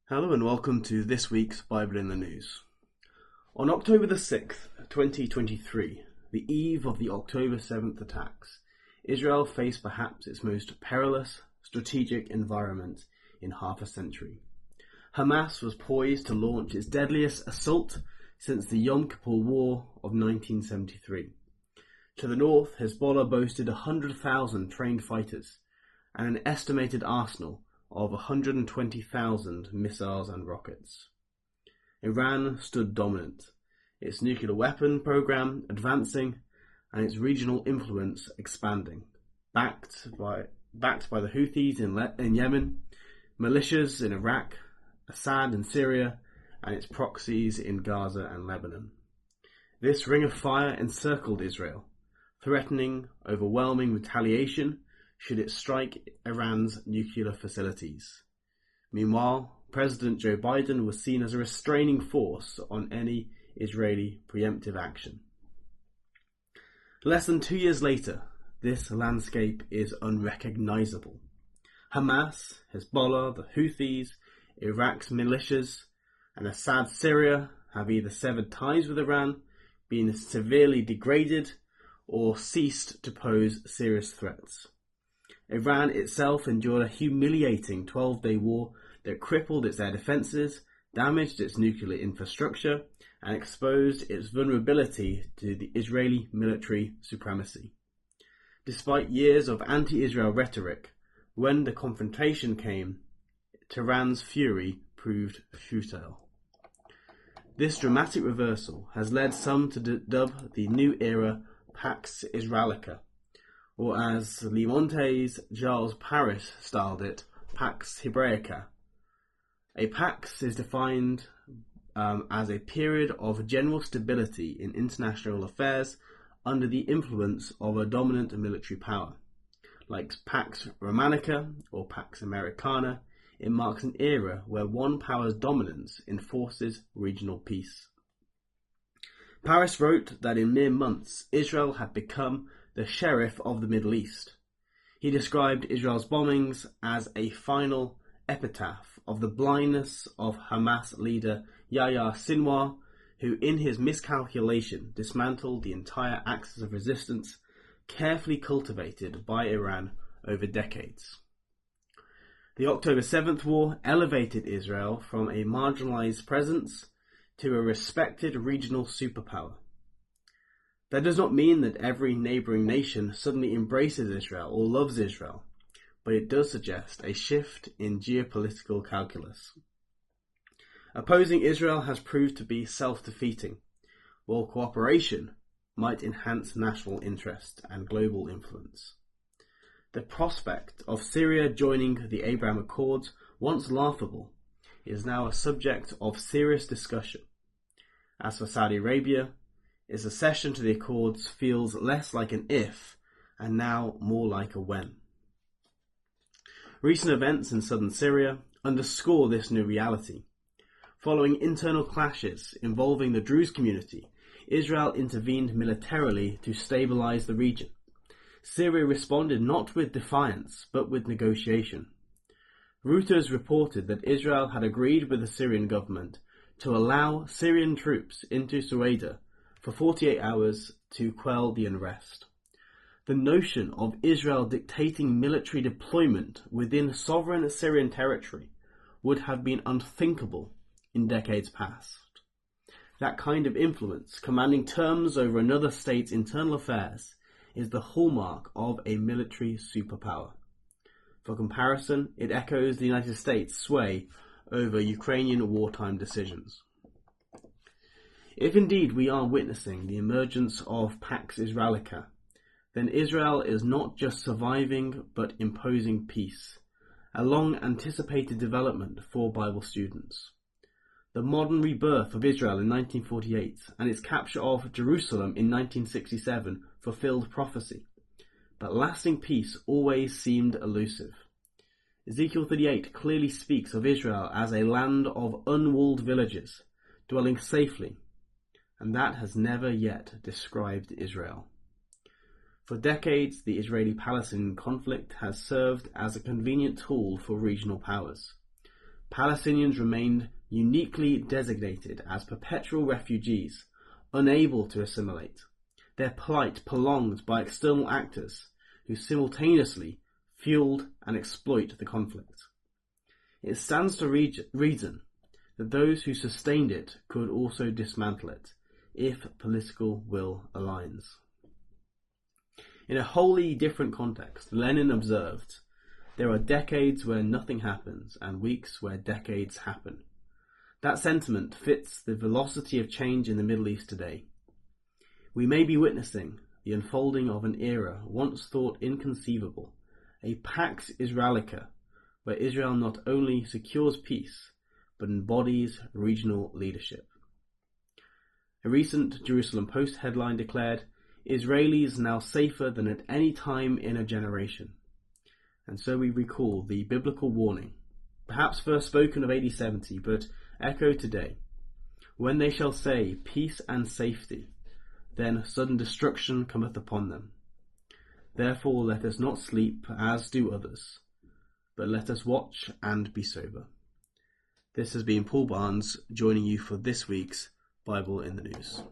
Hello and welcome to this week's Bible in the News. On October the 6th, 2023, the eve of the October 7th attacks, Israel faced perhaps its most perilous strategic environment in half a century. Hamas was poised to launch its deadliest assault since the Yom Kippur War of 1973. To the north, Hezbollah boasted 100,000 trained fighters and an estimated arsenal of 120,000 missiles and rockets. Iran stood dominant, its nuclear weapon program advancing and its regional influence expanding, backed by the Houthis in Yemen, militias in Iraq, Assad in Syria, and its proxies in Gaza and Lebanon. This ring of fire encircled Israel, threatening overwhelming retaliation should it strike Iran's nuclear facilities. Meanwhile, President Joe Biden was seen as a restraining force on any Israeli preemptive action. Less than 2 years later, this landscape is unrecognizable. Hamas, Hezbollah, the Houthis, Iraq's militias, and Assad's Syria have either severed ties with Iran, been severely degraded, or ceased to pose serious threats. Iran itself endured a humiliating 12-day war that crippled its air defences, damaged its nuclear infrastructure, and exposed its vulnerability to the Israeli military supremacy. Despite years of anti-Israel rhetoric, when the confrontation came, Tehran's fury proved futile. This dramatic reversal has led some to dub the new era Pax Israelica, or as Limonte's Charles Paris styled it, Pax Hebraica. A pax is defined as a period of general stability in international affairs under the influence of a dominant military power. Like Pax Romanica or Pax Americana, it marks an era where one power's dominance enforces regional peace. Paris wrote that in mere months, Israel had become the sheriff of the Middle East. He described Israel's bombings as a final epitaph of the blindness of Hamas leader Yahya Sinwar, who in his miscalculation dismantled the entire axis of resistance carefully cultivated by Iran over decades. The October 7th war elevated Israel from a marginalized presence to a respected regional superpower. That does not mean that every neighbouring nation suddenly embraces Israel or loves Israel, but it does suggest a shift in geopolitical calculus. Opposing Israel has proved to be self-defeating, while cooperation might enhance national interest and global influence. The prospect of Syria joining the Abraham Accords, once laughable, is now a subject of serious discussion. As for Saudi Arabia, its accession to the Accords feels less like an if and now more like a when. Recent events in southern Syria underscore this new reality. Following internal clashes involving the Druze community, Israel intervened militarily to stabilize the region. Syria responded not with defiance but with negotiation. Reuters reported that Israel had agreed with the Syrian government to allow Syrian troops into Sueda for 48 hours to quell the unrest. The notion of Israel dictating military deployment within sovereign Syrian territory would have been unthinkable in decades past. That kind of influence, commanding terms over another state's internal affairs, is the hallmark of a military superpower. For comparison, it echoes the United States' sway over Ukrainian wartime decisions. If indeed we are witnessing the emergence of Pax Israelica, then Israel is not just surviving but imposing peace, a long-anticipated development for Bible students. The modern rebirth of Israel in 1948 and its capture of Jerusalem in 1967 fulfilled prophecy, but lasting peace always seemed elusive. Ezekiel 38 clearly speaks of Israel as a land of unwalled villages, dwelling safely, and that has never yet described Israel. For decades, the Israeli-Palestinian conflict has served as a convenient tool for regional powers. Palestinians remained uniquely designated as perpetual refugees, unable to assimilate, their plight prolonged by external actors who simultaneously fueled and exploit the conflict. It stands to reason that those who sustained it could also dismantle it, if political will aligns. In a wholly different context, Lenin observed, "There are decades where nothing happens, and weeks where decades happen." That sentiment fits the velocity of change in the Middle East today. We may be witnessing the unfolding of an era once thought inconceivable, a Pax Israelica, where Israel not only secures peace, but embodies regional leadership. A recent Jerusalem Post headline declared, "Israelis now safer than at any time in a generation." And so we recall the biblical warning, perhaps first spoken of AD 70, but echoed today. "When they shall say, peace and safety, then sudden destruction cometh upon them. Therefore let us not sleep as do others, but let us watch and be sober." This has been Paul Barnes joining you for this week's Bible in the News.